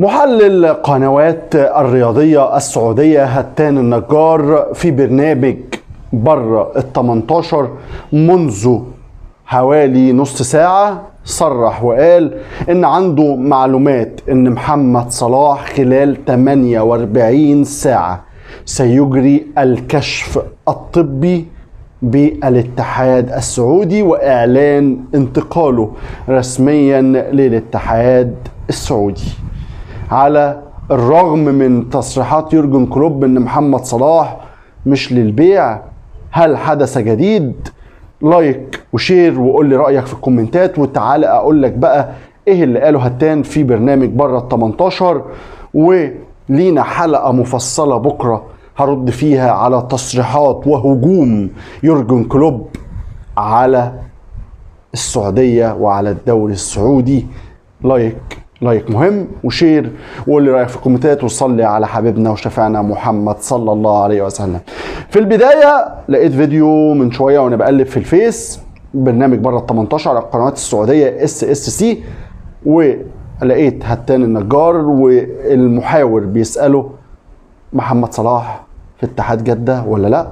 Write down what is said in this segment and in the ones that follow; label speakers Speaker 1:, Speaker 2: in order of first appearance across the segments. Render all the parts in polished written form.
Speaker 1: محلل قنوات الرياضية السعودية هتان النجار في برنامج بره ال18 منذ حوالي نص ساعة صرح وقال ان عنده معلومات ان محمد صلاح خلال 48 ساعة سيجري الكشف الطبي بالاتحاد السعودي واعلان انتقاله رسميا للاتحاد السعودي. على الرغم من تصريحات يورجن كلوب ان محمد صلاح مش للبيع، هل حدث جديد؟ لايك وشير وقول لي رأيك في الكومنتات، وتعالى اقول لك بقى ايه اللي قاله هتان في برنامج بره ال18. ولينا حلقة مفصلة بكرة هرد فيها على تصريحات وهجوم يورجن كلوب على السعودية وعلى الدوري السعودي. لايك مهم وشير وقول لي رايك في الكومنتات، وصلي على حبيبنا وشفعنا محمد صلى الله عليه وسلم. في البدايه لقيت فيديو من شويه وانا بقلب في الفيس برنامج بره ال18 على القنوات السعوديه SSC، ولقيت هتان النجار والمحاور بيساله محمد صلاح في اتحاد جده ولا لا،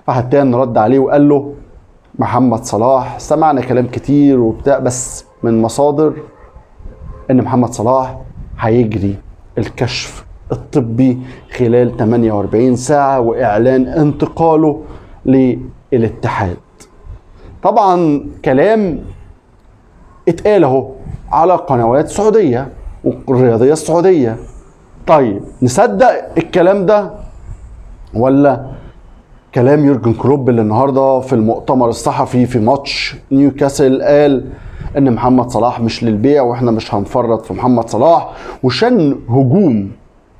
Speaker 1: فهتان رد عليه وقال له محمد صلاح سمعنا كلام كتير وبتاع بس من مصادر ان محمد صلاح هيجري الكشف الطبي خلال 48 ساعة واعلان انتقاله للاتحاد. طبعا كلام اتقال اهو على قنوات سعودية والرياضية السعودية. طيب نصدق الكلام ده ولا كلام يورجن كلوب اللي النهارده في المؤتمر الصحفي في ماتش نيوكاسل قال ان محمد صلاح مش للبيع واحنا مش هنفرط في محمد صلاح، وشن هجوم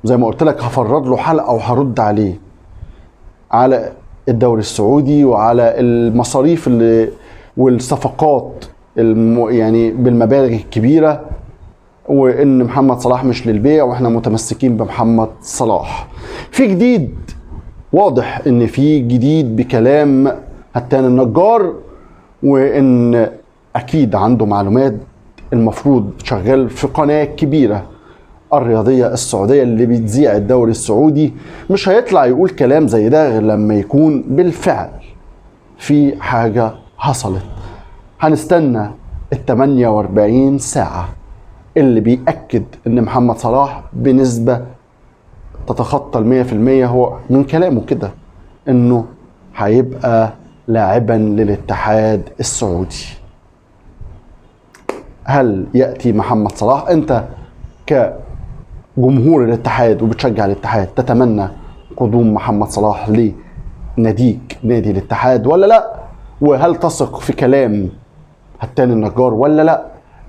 Speaker 1: زي ما قلت لك هفرض له حلقه وهرد عليه على الدوري السعودي وعلى المصاريف اللي والصفقات يعني بالمبالغ الكبيره، وان محمد صلاح مش للبيع واحنا متمسكين بمحمد صلاح. في جديد واضح ان في جديد بكلام هتان النجار، وان اكيد عنده معلومات. المفروض شغال في قناة كبيرة الرياضية السعودية اللي بتذيع الدوري السعودي، مش هيطلع يقول كلام زي ده غير لما يكون بالفعل في حاجة حصلت. هنستنى ال48 ساعة اللي بيأكد ان محمد صلاح بنسبة تتخطى 100%، هو من كلامه كده انه هيبقى لاعبا للاتحاد السعودي. هل يأتي محمد صلاح؟ انت كجمهور الاتحاد وبتشجع الاتحاد تتمنى قدوم محمد صلاح لناديك نادي الاتحاد ولا لا؟ وهل تثق في كلام هتان النجار ولا لا؟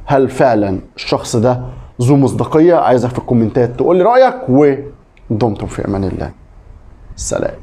Speaker 1: هل فعلا الشخص ده ذو مصداقية؟ عايزك في الكومنتات تقول لي رأيك، ودمتم في امان الله. سلام.